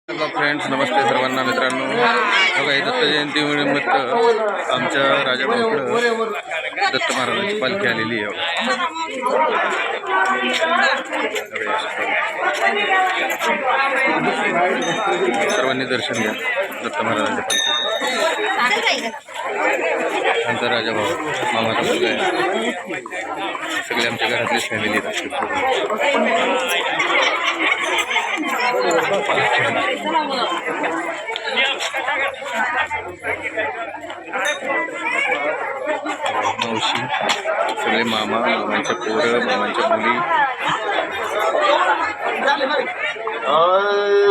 Friends, नमस्ते सर्वांना मित्रांनो. बघा, ही दत्त जयंती निमित्त आमच्या राजाभाऊकडं दत्त महाराजांची पालखी आलेली आहे. सर्वांनी दर्शन घ्या दत्त महाराजांच्या पालखी. आमचा राजाभाऊ, मामाचा मुलगा आहे, सगळे आमच्या घरातली फॅमिली आहेत. मावशी, सगळे मामा, मामांच्या पोरं, मामांच्या मुली.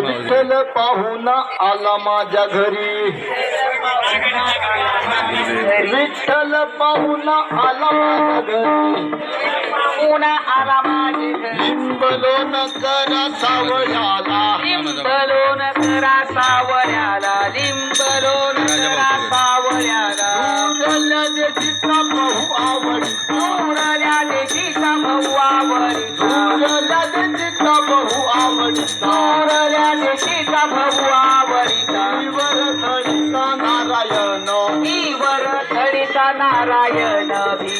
विठ्ठल पाहुणा आला माझ्या घरी, विठ्ठल पाहुणा आला माझ्या घरी, पुन्हा आला माझे घरी. लिंबलोन करा सावळ्याला, लिंबलोन करा सावळ्याला, लिंबलोन करा सावळ्याला. उरल्या देशीचा बहु आवडीचा, उरल्या देशीचा भाऊ आवडीचा, उरल्या देशीचा बहु आवडीचा, उरल्या देशीचा भाऊ आवडीचा. ईवर थडीचा नारायण, ईवर थडीचा नारायण,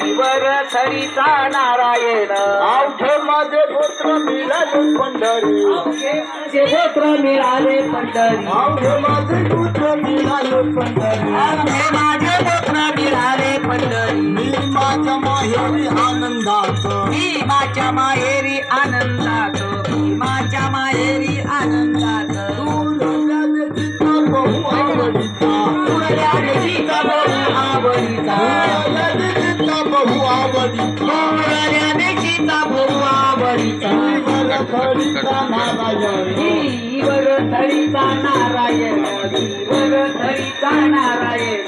ईवर थडीचा नारायण. अवघे माझे गोत्र मिळाले पंढरी, माझे गोत्र मिळाले पंढरी, अवघे माझे गोत्र मिळाले पंढरी, अवघे माझे गोत्र मिळाले पंढरी. मी माझ्या माहेरी आनंदात, मी माझ्या माहेरी आनंदात, मी माझ्या माहेरी आनंदात. उरल्या देशीचा बहु आवडीचा, उरल्या देशीचा भाऊ आवडीचा, उरल्या देशीचा बहु आवडीचा, उरल्या देशीचा भाऊ आवडीचा. ईवर थडीचा नारायण, ईवर थडीचा नारायण, ईवर थडीचा नारायण.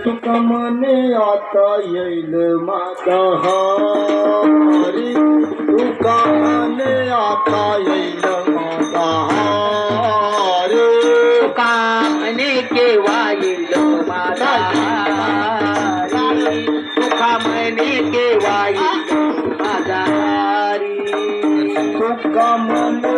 तुका म्हणे आता येईल माझा हरी, तुका म्हणे आता येईल माझा हरी. तुका म्हणे केव्हा येईल माझा हरी, तुका म्हणे केव्हा येईल माझा हरी. तुका म्हणे